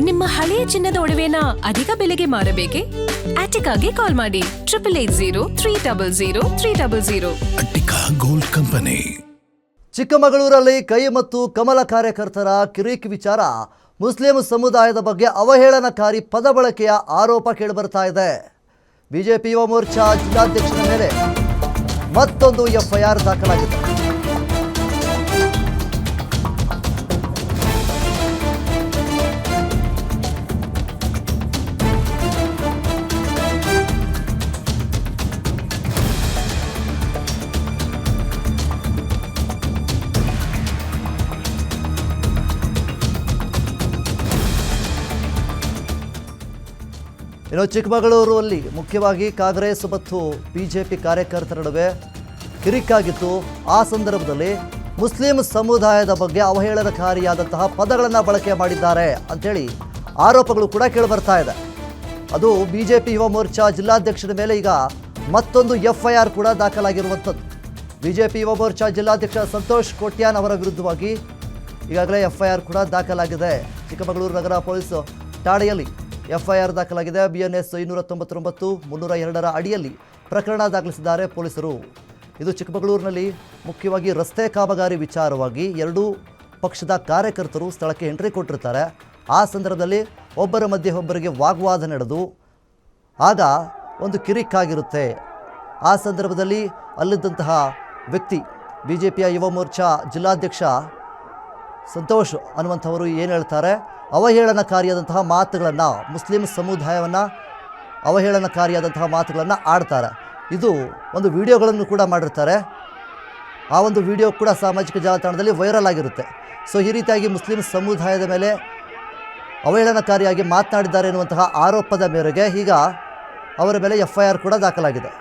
ನಿಮ್ಮ ಹಳೆಯ ಚಿನ್ನದ ಒಡವೆನ ಅಧಿಕ ಬೆಲೆಗೆ ಮಾರಬೇಕೆ? ಆಟಿಕಾಗೆ ಕಾಲ್ ಮಾಡಿ 8880 ಅಟ್ಟಿಕಾ ಗೋಲ್ಡ್ ಕಂಪನಿ. ಚಿಕ್ಕಮಗಳೂರಲ್ಲಿ ಕೈ ಮತ್ತು ಕಮಲ ಕಾರ್ಯಕರ್ತರ ಕಿರಿಕ್ ವಿಚಾರ. ಮುಸ್ಲಿಂ ಸಮುದಾಯದ ಬಗ್ಗೆ ಅವಹೇಳನಕಾರಿ ಪದ ಬಳಕೆಯ ಆರೋಪ ಕೇಳಿಬರ್ತಾ ಇದೆ. ಬಿಜೆಪಿ ಯುವ ಮೋರ್ಚಾ ಜಿಲ್ಲಾಧ್ಯಕ್ಷರ ಮೇಲೆ ಮತ್ತೊಂದು ಎಫ್ಐಆರ್ ದಾಖಲಾಗಿದೆ. ಇನ್ನು ಚಿಕ್ಕಮಗಳೂರಲ್ಲಿ ಮುಖ್ಯವಾಗಿ ಕಾಂಗ್ರೆಸ್ ಮತ್ತು ಬಿಜೆಪಿ ಕಾರ್ಯಕರ್ತರ ನಡುವೆ ಕಿರಿಕಾಗಿತ್ತು. ಆ ಸಂದರ್ಭದಲ್ಲಿ ಮುಸ್ಲಿಂ ಸಮುದಾಯದ ಬಗ್ಗೆ ಅವಹೇಳನಕಾರಿಯಾದಂತಹ ಪದಗಳನ್ನು ಬಳಕೆ ಮಾಡಿದ್ದಾರೆ ಅಂಥೇಳಿ ಆರೋಪಗಳು ಕೂಡ ಕೇಳಿಬರ್ತಾ ಇದೆ. ಅದು ಬಿಜೆಪಿ ಯುವ ಮೋರ್ಚಾ ಜಿಲ್ಲಾಧ್ಯಕ್ಷರ ಮೇಲೆ ಈಗ ಮತ್ತೊಂದು ಎಫ್ಐಆರ್ ಕೂಡ ದಾಖಲಾಗಿರುವಂಥದ್ದು. ಬಿಜೆಪಿ ಯುವ ಮೋರ್ಚಾ ಜಿಲ್ಲಾಧ್ಯಕ್ಷ ಸಂತೋಷ್ ಕೋಟ್ಯಾನ್ ಅವರ ವಿರುದ್ಧವಾಗಿ ಈಗಾಗಲೇ ಎಫ್ಐಆರ್ ಕೂಡ ದಾಖಲಾಗಿದೆ. ಚಿಕ್ಕಮಗಳೂರು ನಗರ ಪೊಲೀಸ್ ಠಾಣೆಯಲ್ಲಿ ಎಫ್ಐಆರ್ ದಾಖಲಾಗಿದೆ. BNS 299 302 ಅಡಿಯಲ್ಲಿ ಪ್ರಕರಣ ದಾಖಲಿಸಿದ್ದಾರೆ ಪೊಲೀಸರು. ಇದು ಚಿಕ್ಕಮಗಳೂರಿನಲ್ಲಿ ಮುಖ್ಯವಾಗಿ ರಸ್ತೆ ಕಾಮಗಾರಿ ವಿಚಾರವಾಗಿ ಎರಡೂ ಪಕ್ಷದ ಕಾರ್ಯಕರ್ತರು ಸ್ಥಳಕ್ಕೆ ಎಂಟ್ರಿ ಕೊಟ್ಟಿರ್ತಾರೆ. ಆ ಸಂದರ್ಭದಲ್ಲಿ ಒಬ್ಬರ ಮಧ್ಯೆ ಒಬ್ಬರಿಗೆ ವಾಗ್ವಾದ ನಡೆದು ಆಗ ಒಂದು ಕಿರಿಕಾಗಿರುತ್ತೆ. ಆ ಸಂದರ್ಭದಲ್ಲಿ ಅಲ್ಲಿದ್ದಂತಹ ವ್ಯಕ್ತಿ ಬಿಜೆಪಿಯ ಯುವ ಮೋರ್ಚಾ ಜಿಲ್ಲಾಧ್ಯಕ್ಷ ಸಂತೋಷ್ ಅನ್ನುವಂಥವರು ಏನು ಹೇಳ್ತಾರೆ, ಅವಹೇಳನಕಾರಿಯಾದಂತಹ ಮಾತುಗಳನ್ನು, ಮುಸ್ಲಿಂ ಸಮುದಾಯವನ್ನು ಅವಹೇಳನಕಾರಿಯಾದಂತಹ ಮಾತುಗಳನ್ನು ಆಡ್ತಾರೆ. ಇದು ಒಂದು ವಿಡಿಯೋಗಳನ್ನು ಕೂಡ ಮಾಡಿರ್ತಾರೆ. ಆ ಒಂದು ವಿಡಿಯೋ ಕೂಡ ಸಾಮಾಜಿಕ ಜಾಲತಾಣದಲ್ಲಿ ವೈರಲ್ ಆಗಿರುತ್ತೆ. ಸೊ ಈ ರೀತಿಯಾಗಿ ಮುಸ್ಲಿಂ ಸಮುದಾಯದ ಮೇಲೆ ಅವಹೇಳನಕಾರಿಯಾಗಿ ಮಾತನಾಡಿದ್ದಾರೆ ಎನ್ನುವಂತಹ ಆರೋಪದ ಮೇರೆಗೆ ಈಗ ಅವರ ಮೇಲೆ ಎಫ್ಐಆರ್ ಕೂಡ ದಾಖಲಾಗಿದೆ.